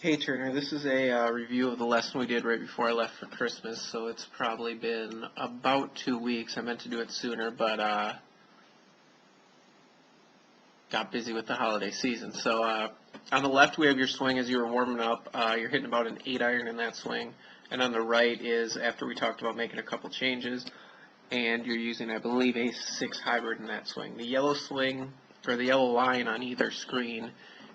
Hey Turner, this is a review of the lesson we did right before I left for Christmas, so it's probably been about 2 weeks. I meant to do it sooner, but got busy with the holiday season. So on the left we have your swing as you were warming up. You're hitting about an 8-iron in that swing, and on the right is after we talked about making a couple changes, and you're using, I believe, a 6 hybrid in that swing. The yellow swing, or the yellow line on either screen,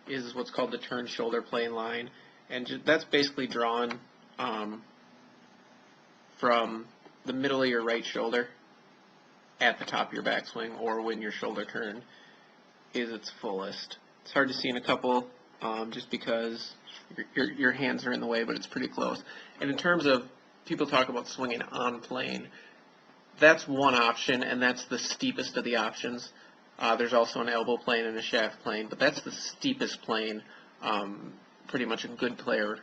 is what's called the turn shoulder plane line, and that's basically drawn from the middle of your right shoulder at the top of your backswing, or when your shoulder turn is its fullest. It's hard to see in a couple just because your hands are in the way, but it's pretty close. And in terms of people talk about swinging on plane, that's one option, and that's the steepest of the options. There's also an elbow plane and a shaft plane, but that's the steepest plane. Pretty much a good player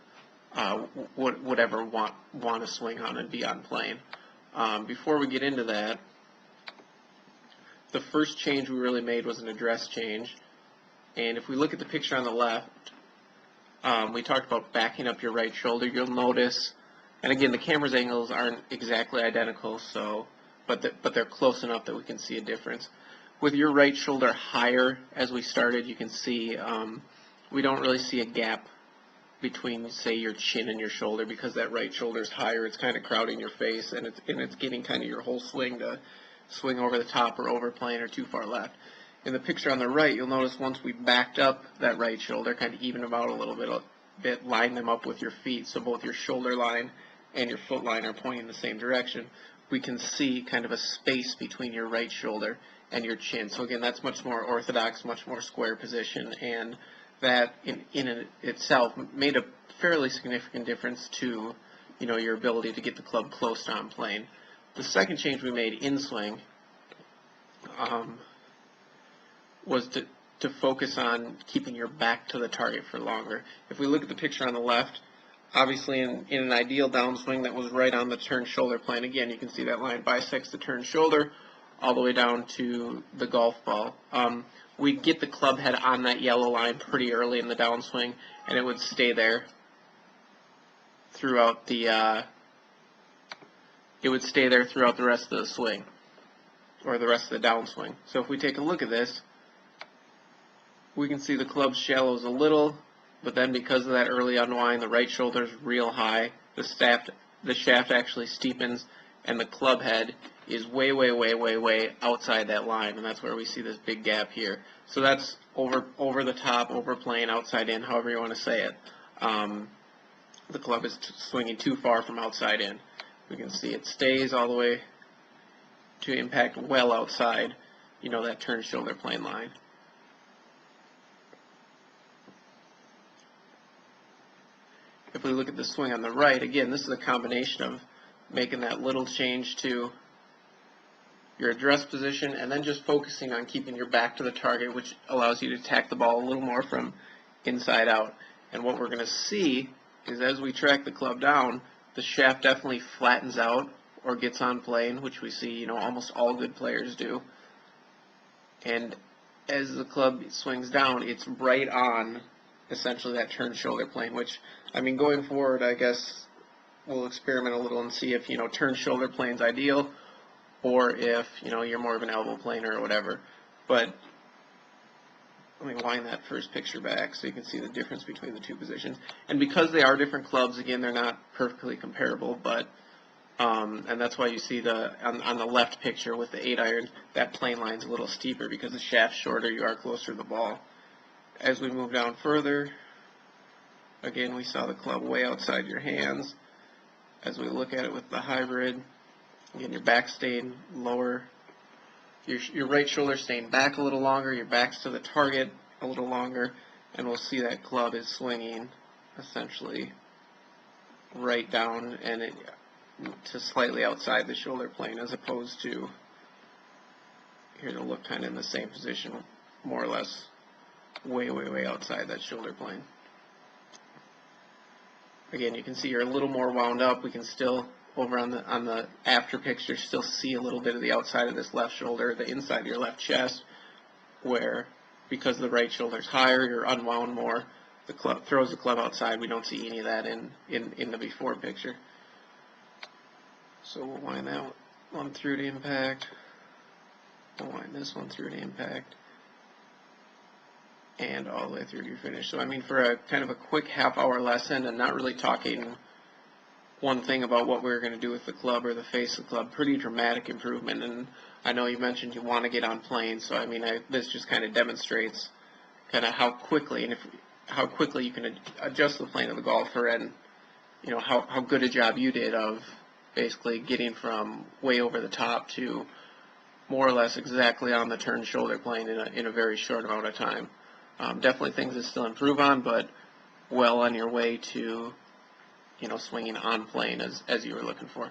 would ever want to swing on and be on plane. Before we get into that, the first change we really made was an address change. And if we look at the picture on the left, we talked about backing up your right shoulder. You'll notice, and again, the camera's angles aren't exactly identical, so but they're close enough that we can see a difference. With your right shoulder higher, as we started, you can see we don't really see a gap between, say, your chin and your shoulder, because that right shoulder is higher. It's kind of crowding your face, and it's getting kind of your whole swing to swing over the top or over plane or too far left. In the picture on the right, you'll notice once we backed up that right shoulder, kind of even them out a little bit, line them up with your feet, so both your shoulder line and your foot line are pointing in the same direction, we can see kind of a space between your right shoulder and your chin. So again, that's much more orthodox, much more square position, and that in itself made a fairly significant difference to your ability to get the club close to on plane. The second change we made in swing was to focus on keeping your back to the target for longer. If we look at the picture on the left, obviously in an ideal downswing that was right on the turn shoulder plane, again you can see that line bisects the turn shoulder all the way down to the golf ball. We'd get the club head on that yellow line pretty early in the downswing, and it would stay there throughout the rest of the swing, or the rest of the downswing. So if we take a look at this, we can see the club shallows a little, but then because of that early unwind, the right shoulder is real high, the shaft actually steepens, and the club head is way outside that line, and that's where we see this big gap here. So that's over the top, over plane, outside in, however you want to say it. The club is swinging too far from outside in. We can see it stays all the way to impact well outside, that turn shoulder plane line. If we look at the swing on the right, again, this is a combination of making that little change to your address position and then just focusing on keeping your back to the target, which allows you to attack the ball a little more from inside out. And what we're going to see is as we track the club down, the shaft definitely flattens out or gets on plane, which we see, almost all good players do. And as the club swings down, it's right on essentially that turn shoulder plane, which, going forward, I guess we'll experiment a little and see if, turn shoulder plane's ideal, or if, you're more of an elbow planer or whatever. But let me wind that first picture back so you can see the difference between the two positions. And because they are different clubs, again, they're not perfectly comparable, but and that's why you see on the left picture with the 8-iron, that plane line's a little steeper because the shaft's shorter, you are closer to the ball. As we move down further, again, we saw the club way outside your hands. As we look at it with the hybrid, again, your back staying lower, your right shoulder staying back a little longer, your back's to the target a little longer, and we'll see that club is swinging essentially right down and to slightly outside the shoulder plane, as opposed to here to look kind of in the same position, more or less way outside that shoulder plane. Again, you can see you're a little more wound up. We can still, over on the after picture, still see a little bit of the outside of this left shoulder, the inside of your left chest, where because the right shoulder's higher, you're unwound more. the club throws the club outside. We don't see any of that in the before picture. So we'll wind that one through to impact. We'll wind this one through to impact. And all the way through to finish. So I mean, for a kind of a quick half-hour lesson and not really talking one thing about what we're going to do with the club or the face of the club, pretty dramatic improvement. And I know you mentioned you want to get on planes, so I mean, this just kind of demonstrates kind of how quickly how quickly you can adjust the plane of the golfer, and you know how good a job you did of basically getting from way over the top to more or less exactly on the turn shoulder plane in a very short amount of time. Definitely things to still improve on, but well on your way to, you know, swinging on plane as you were looking for.